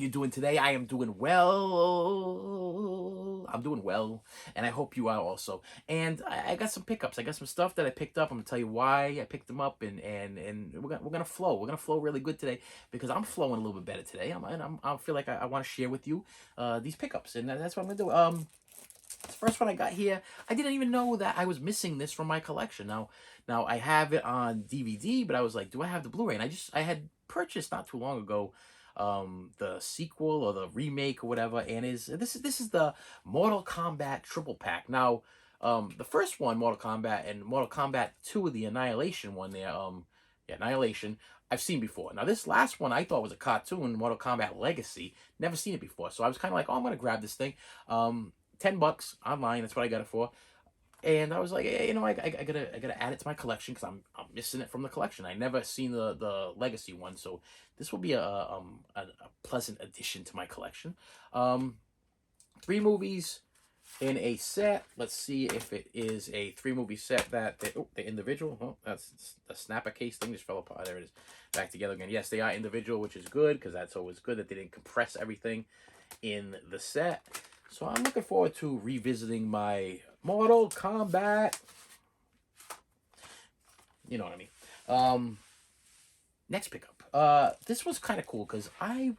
you doing today? I am doing well. I'm doing well, and I hope you are also. And I got some pickups. I got some stuff that I picked up. I'm gonna tell you why I picked them up, and we're gonna flow. We're gonna flow really good today because I'm flowing a little bit better today. I feel like I want to share with you these pickups, and that's what I'm gonna do. The first one I got here, I didn't even know that I was missing this from my collection. Now I have it on DVD, but I was like, do I have the Blu-ray? And I had purchased not too long ago the sequel or the remake or whatever, and this is the Mortal Kombat triple pack. Now the first one, Mortal Kombat, and Mortal Kombat 2, the Annihilation one there, yeah, Annihilation, I've seen before. Now this last one I thought was a cartoon, Mortal Kombat Legacy. Never seen it before, so I was kind of like, oh, I'm gonna grab this thing. $10 online. That's what I got it for. And I was like, hey, I gotta add it to my collection because I'm missing it from the collection. I never seen the Legacy one, so this will be a pleasant addition to my collection. 3 movies in a set. Let's see if it is a 3-movie set that the individual. Oh, that's the snapper case thing just fell apart. There it is, back together again. Yes, they are individual, which is good because that's always good that they didn't compress everything in the set. So I'm looking forward to revisiting my Mortal Kombat. You know what I mean. Next pickup. This was kind of cool because I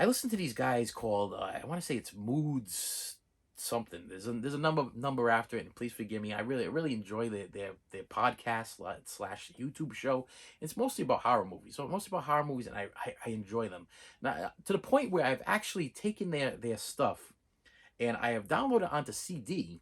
listened to these guys called I want to say it's Moods something. There's a number after it, and please forgive me. I really enjoy their podcast slash YouTube show. It's mostly about horror movies, and I enjoy them now to the point where I've actually taken their stuff and I have downloaded onto CD.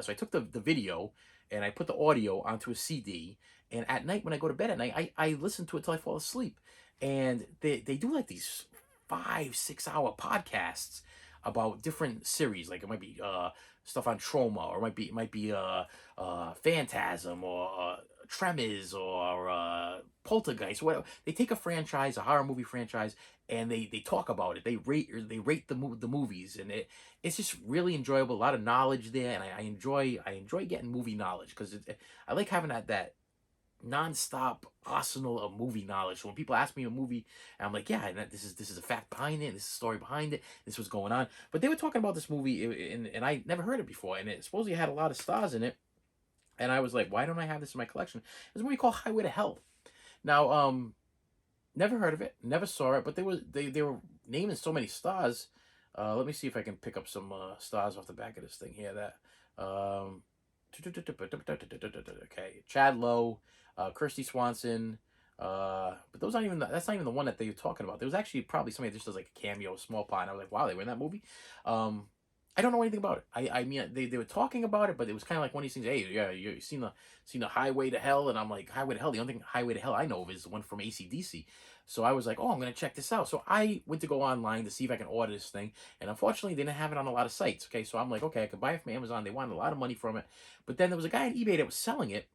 So I took the video and I put the audio onto a CD, and at night when I go to bed at night, I listen to it till I fall asleep. And they do like these 5-6 hour podcasts about different series. Like it might be stuff on trauma, or it might be Phantasm, or Tremors, or Poltergeist, whatever. They take a franchise, a horror movie franchise, and they talk about it. They rate the movies, and it's just really enjoyable. A lot of knowledge there, and I enjoy getting movie knowledge because I like having that non-stop arsenal of movie knowledge. So when people ask me a movie, and I'm like, yeah, this is a fact behind it, this is a story behind it, this was going on. But they were talking about this movie, and I never heard it before, and it supposedly had a lot of stars in it. And I was like, why don't I have this in my collection? There's a movie called Highway to Hell. Now, never heard of it, never saw it, but they were naming so many stars. Let me see if I can pick up some stars off the back of this thing here. Okay, Chad Lowe, Kirsty Swanson, but that's not even the one that they were talking about. There was actually probably somebody that just does like a cameo, a small part, and I was like, wow, they were in that movie. I don't know anything about it. I mean, they were talking about it, but it was kind of like one of these things. Hey, yeah, you seen the Highway to Hell, and I'm like, Highway to Hell. The only thing Highway to Hell I know of is the one from AC/DC. So I was like, oh, I'm gonna check this out. So I went to go online to see if I can order this thing, and unfortunately, they didn't have it on a lot of sites. Okay, so I'm like, okay, I could buy it from Amazon. They wanted a lot of money from it, but then there was a guy on eBay that was selling it,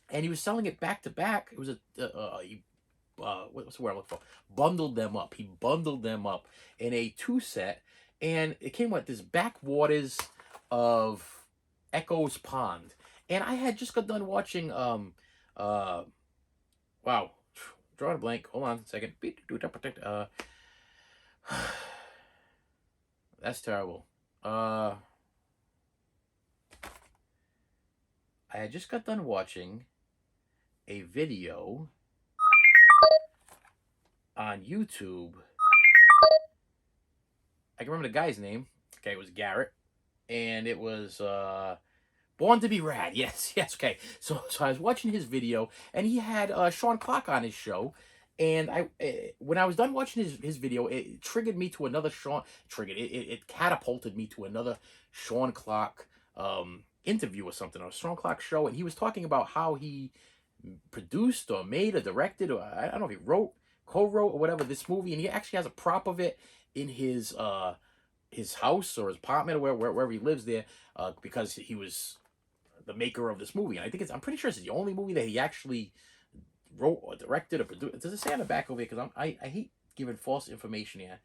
and he was selling it back to back. It was what's the word I'm looking for? Bundled them up. He bundled them up in a 2-set, and it came with this Backwaters of Echoes Pond. And I had just got done watching wow, drawing a blank. Hold on a second. That's terrible. I had just got done watching a video on YouTube. I can remember the guy's name. Okay, it was Garrett, and it was Born to be Rad. Yes, okay. So I was watching his video, and he had Sean Clark on his show, and when I was done watching his video, it triggered me to another it catapulted me to another Sean Clark interview or something, or a Sean Clark show, and he was talking about how he produced or made or directed, or I don't know if he co-wrote or whatever, this movie, and he actually has a prop of it in his house or his apartment or wherever he lives there, because he was the maker of this movie. And I'm pretty sure it's the only movie that he actually wrote or directed or produced. Does it say on the back over here? Because I hate giving false information here,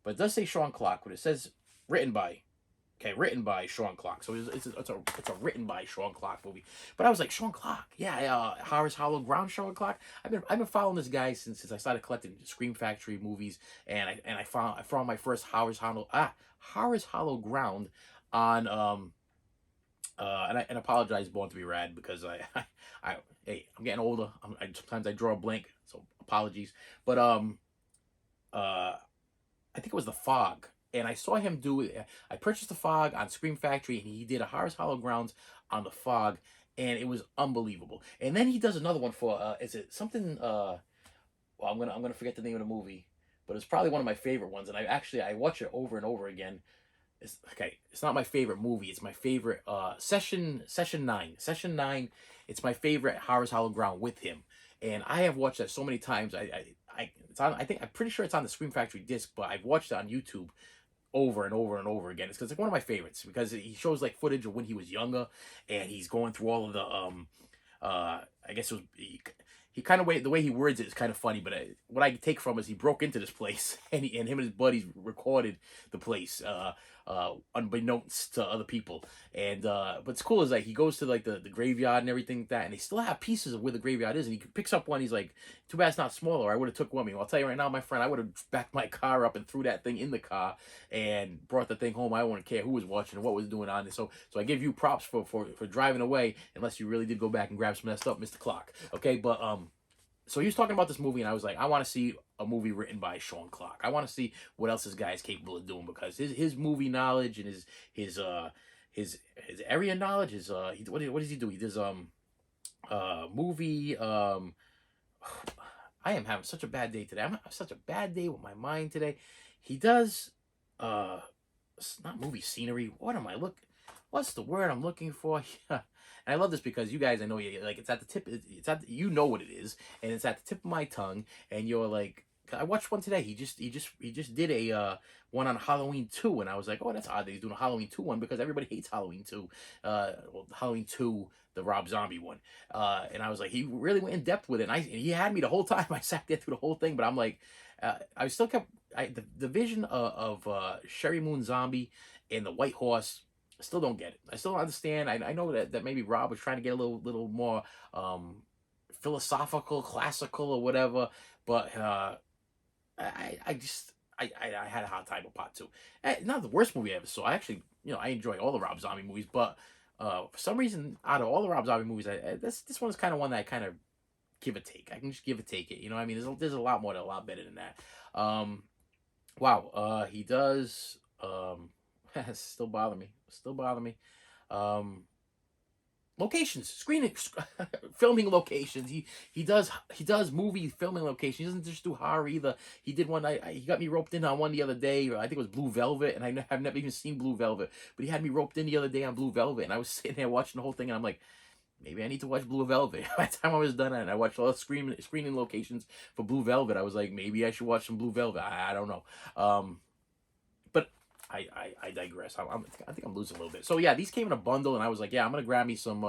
but it does say Sean Clark, but it says written by Okay, written by Sean Clark. So it's a written by Sean Clark movie. But I was like, Sean Clark, yeah, Horror's Hollow Ground, Sean Clark. I've been following this guy since I started collecting Scream Factory movies, and I found my first Horror's Hollow Ground on and I apologize, Born to Be Rad, because I hey, I'm getting older. Sometimes I draw a blank, so apologies. But I think it was The Fog, and I saw him do it. I purchased The Fog on Scream Factory, and he did a Horror's Hollow Grounds on The Fog, and it was unbelievable. And then he does another one for is it something? Well, I'm gonna forget the name of the movie, but it's probably one of my favorite ones, and I watch it over and over again. It's okay. It's not my favorite movie. It's my favorite Session 9. It's my favorite Horror's Hollow Ground with him, and I have watched that so many times. It's on. I'm pretty sure it's on the Scream Factory disc, but I've watched it on YouTube over and over and over again. It's because it's like one of my favorites because he shows like footage of when he was younger, and he's going through all of the I guess it was he kind of the way he words it is kind of funny, but what I take from is he broke into this place and him and his buddies recorded the place unbeknownst to other people. And but it's cool is like he goes to like the graveyard and everything like that, and they still have pieces of where the graveyard is, and he picks up one. He's like, too bad it's not smaller. I would have took one with me. Well, I'll tell you right now, my friend, I would have backed my car up and threw that thing in the car and brought the thing home. I wouldn't care who was watching and what was doing on it. So I give you props for driving away, unless you really did go back and grab some of that stuff, Mr. Clark. Okay, but so he was talking about this movie, and I was like, I want to see a movie written by Sean Clark. I want to see what else this guy is capable of doing, because his movie knowledge and his area knowledge is what does he do? He does movie I am having such a bad day today. I'm having such a bad day with my mind today. He does it's not movie scenery. What's the word I'm looking for? Yeah. And I love this because you guys, I know you like it's at the tip. You know what it is, and it's at the tip of my tongue. And you're like, I watched one today. He just did a one on Halloween 2, and I was like, oh, that's odd that he's doing a Halloween 2 one, because everybody hates Halloween 2. Well, Halloween 2, the Rob Zombie one. And I was like, he really went in depth with it. And he had me the whole time. I sat there through the whole thing, but I'm like, I still kept the vision of Sherry Moon Zombie and the White Horse. I still don't get it. I still don't understand. I know that maybe Rob was trying to get a little more philosophical, classical, or whatever. But I just had a hard time with part 2. Not the worst movie I ever saw. I actually, I enjoy all the Rob Zombie movies, but for some reason, out of all the Rob Zombie movies, this one is kind of one that I kind of give or take. I can just give or take it. You know what I mean? There's a lot more, a lot better than that. Wow. He does. Still bother me. Locations, screening, filming locations. He does movie filming locations. He doesn't just do horror either. He did one. He got me roped in on one the other day. I think it was Blue Velvet, and I've never even seen Blue Velvet, but he had me roped in the other day on Blue Velvet, and I was sitting there watching the whole thing, and I'm like, maybe I need to watch Blue Velvet. By the time I was done, and I watched all the screening locations for Blue Velvet, I was like, maybe I should watch some Blue Velvet. I don't know. But I digress. I think I'm losing a little bit. So yeah, these came in a bundle, and I was like, yeah, I'm gonna grab me some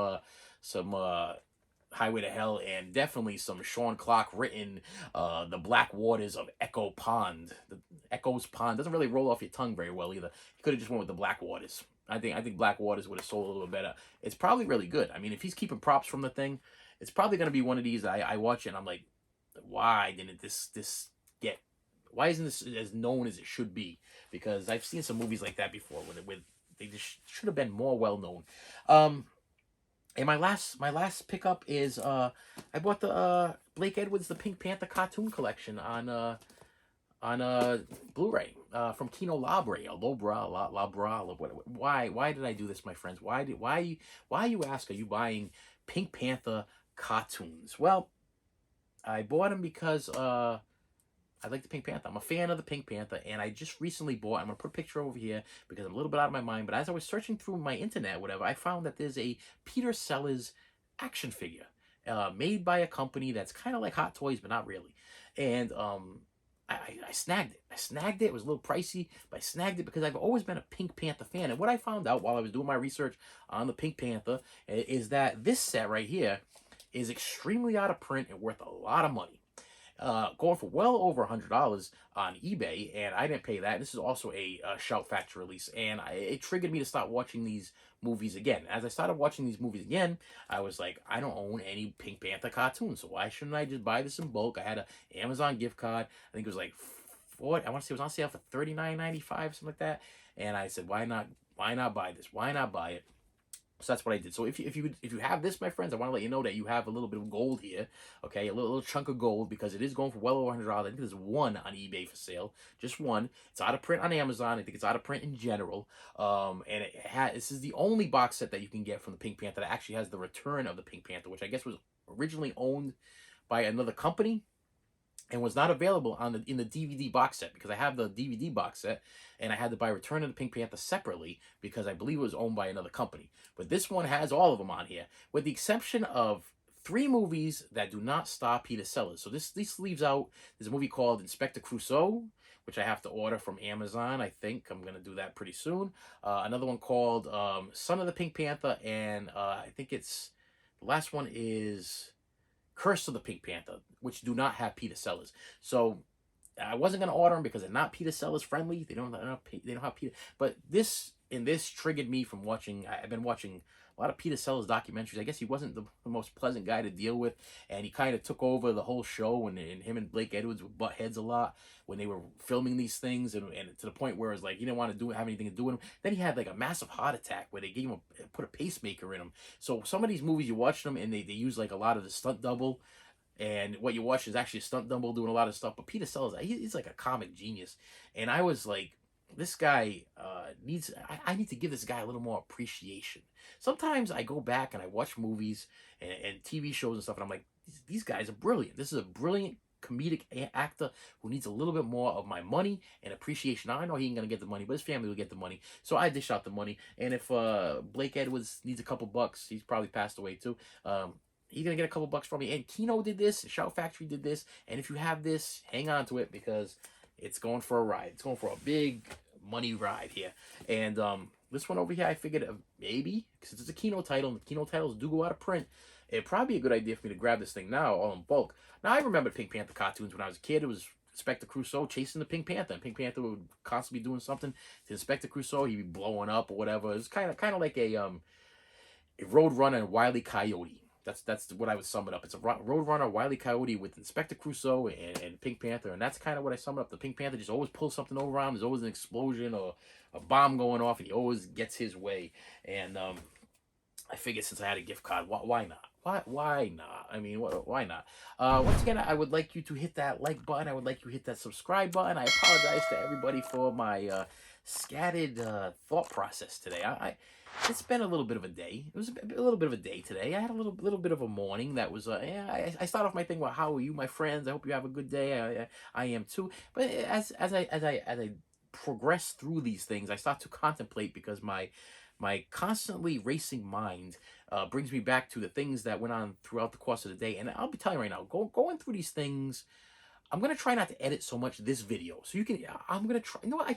Highway to Hell, and definitely some Sean Clark written The Black Waters of Echo Pond. The Echo's Pond doesn't really roll off your tongue very well either. He could have just went with The Black Waters. I think Black Waters would have sold a little better. It's probably really good. I mean, if he's keeping props from the thing, it's probably gonna be one of these that I watch it and I'm like, why didn't this get? Why isn't this as known as it should be? Because I've seen some movies like that before with they just should have been more well known. And my last pickup is I bought the Blake Edwards The Pink Panther cartoon collection on Blu-ray from Kino Labre, Labra. Why did I do this, my friends? Why you ask? Are you buying Pink Panther cartoons? Well, I bought them because I like the Pink Panther. I'm a fan of the Pink Panther, and I just recently bought, I'm going to put a picture over here because I'm a little bit out of my mind, but as I was searching through my internet, whatever, I found that there's a Peter Sellers action figure made by a company that's kind of like Hot Toys, but not really. And I snagged it. It was a little pricey, but I snagged it because I've always been a Pink Panther fan. And what I found out while I was doing my research on the Pink Panther is that this set right here is extremely out of print and worth a lot of money. going for well over $100 on eBay, and I didn't pay that. This is also a Shout Factory release, and it triggered me to start watching these movies again. As I started watching these movies again, I was like, I don't own any Pink Panther cartoons, so why shouldn't I just buy this in bulk? I had an Amazon gift card. I think it was like I want to say it was on sale for $39.95, something like that. And I said, why not? Why not buy this? Why not buy it? So that's what I did. So if you have this, my friends, I want to let you know that you have a little bit of gold here, okay, a little chunk of gold, because it is going for well over $100. I think there's one on eBay for sale, just one. It's out of print on Amazon. I think it's out of print in general. And this is the only box set that you can get from the Pink Panther that actually has the return of the Pink Panther, which I guess was originally owned by another company and was not available in the DVD box set, because I have the DVD box set and I had to buy Return of the Pink Panther separately because I believe it was owned by another company. But this one has all of them on here, with the exception of 3 movies that do not star Peter Sellers. So this leaves out, there's a movie called Inspector Clouseau, which I have to order from Amazon. I think I'm going to do that pretty soon. Another one called Son of the Pink Panther, and I think it's, the last one is Curse of the Pink Panther, which do not have Peter Sellers. So I wasn't gonna order them because they're not Peter Sellers friendly. They don't have Peter. But this triggered me from watching. I've been watching a lot of Peter Sellers documentaries. I guess he wasn't the most pleasant guy to deal with, and he kind of took over the whole show. And him and Blake Edwards would butt heads a lot when they were filming these things, and to the point where it's like he didn't want to have anything to do with him. Then he had like a massive heart attack where they gave him put a pacemaker in him. So some of these movies you watch them and they use like a lot of the stunt double. And what you watch is actually a stunt double doing a lot of stuff. But Peter Sellers, he's like a comic genius. And I was like, this guy I need to give this guy a little more appreciation. Sometimes I go back and I watch movies and TV shows and stuff, and I'm like, these guys are brilliant. This is a brilliant comedic actor who needs a little bit more of my money and appreciation. Now, I know he ain't gonna get the money, but his family will get the money. So I dish out the money. And if Blake Edwards needs a couple bucks, he's probably passed away too. You're going to get a couple bucks from me. And Kino did this. Shout Factory did this. And if you have this, hang on to it, because it's going for a ride. It's going for a big money ride here. And this one over here, I figured maybe, because it's a Kino title, and the Kino titles do go out of print, it'd probably be a good idea for me to grab this thing now, all in bulk. Now, I remember Pink Panther cartoons when I was a kid. It was Inspector Clouseau chasing the Pink Panther. And Pink Panther would constantly be doing something to Inspector Clouseau. He'd be blowing up or whatever. It's kind of like a Roadrunner and Wile E. Coyote. That's what I would sum it up. It's a Roadrunner, Wile E. Coyote with Inspector Clouseau and Pink Panther, and that's kind of what I sum it up. The Pink Panther just always pulls something over on him. There's always an explosion or a bomb going off, and he always gets his way. And I figured since I had a gift card, why not? Why not? I mean, why not? Once again, I would like you to hit that like button. I would like you to hit that subscribe button. I apologize to everybody for my scattered thought process today. It's been a little bit of a day. It was a little bit of a day today. I had a little bit of a morning that was. I start off my thing with, how are you, my friends? I hope you have a good day. I am too. But as I progress through these things, I start to contemplate, because my constantly racing mind brings me back to the things that went on throughout the course of the day. And I'll be telling you right now, going through these things, I'm gonna try not to edit so much this video. So you can. I'm gonna try. You know what?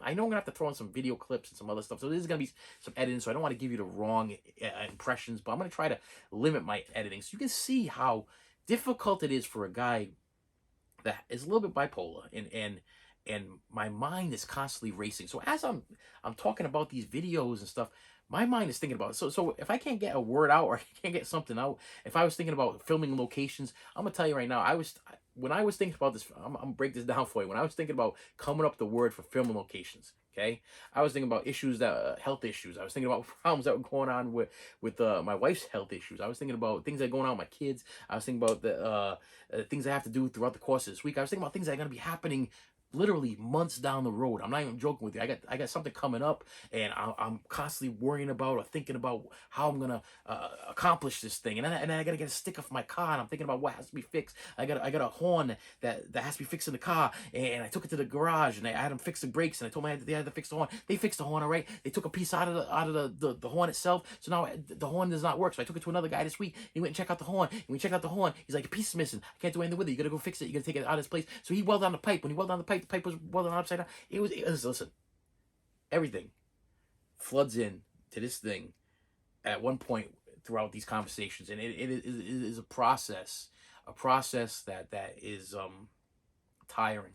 I know I'm gonna have to throw in some video clips and some other stuff, so this is gonna be some editing, so I don't want to give you the wrong impressions, but I'm gonna try to limit my editing so you can see how difficult it is for a guy that is a little bit bipolar, and my mind is constantly racing. So as I'm talking about these videos and stuff, my mind is thinking about it. So if I can't get a word out, or I can't get something out, if I was thinking about filming locations, I'm gonna tell you right now, when I was thinking about this, I'm gonna break this down for you. When I was thinking about coming up with the word for filming locations, okay, I was thinking about issues health issues. I was thinking about problems that were going on with my wife's health issues. I was thinking about things that are going on with my kids. I was thinking about the things I have to do throughout the course of this week. I was thinking about things that are gonna be happening literally months down the road. I'm not even joking with you. I got something coming up, and I'm constantly worrying about or thinking about how I'm gonna accomplish this thing. And then I gotta get a sticker for my car, and I'm thinking about what has to be fixed. I got a horn that has to be fixed in the car, and I took it to the garage, and I had them fix the brakes, and I told them they had to fix the horn. They fixed the horn, all right. They took a piece out of the horn itself, so now the horn does not work. So I took it to another guy this week. He went and checked out the horn. And we checked out the horn. He's like, a piece is missing. I can't do anything with it. You gotta go fix it. You gotta take it out of its place. So he welded on the pipe. When he welded on the pipe was welded on upside down. It was listen, everything floods in to this thing at one point throughout these conversations, and it is a process a process that is tiring.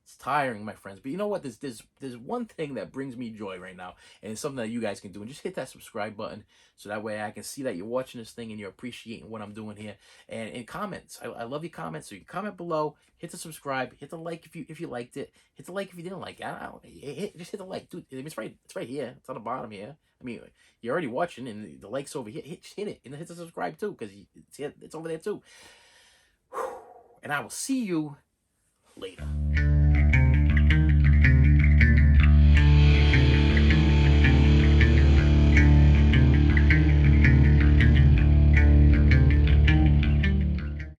It's tiring, my friends. But you know what? There's one thing that brings me joy right now, and it's something that you guys can do. And just hit that subscribe button so that way I can see that you're watching this thing and you're appreciating what I'm doing here. And comments, I love your comments. So you can comment below, hit the subscribe, hit the like if you liked it, hit the like if you didn't like it. I don't, just hit the like, dude. It's right here. It's on the bottom here. I mean, you're already watching, and the like's over here. Just hit it, and hit the subscribe too, because it's over there too. And I will see you later.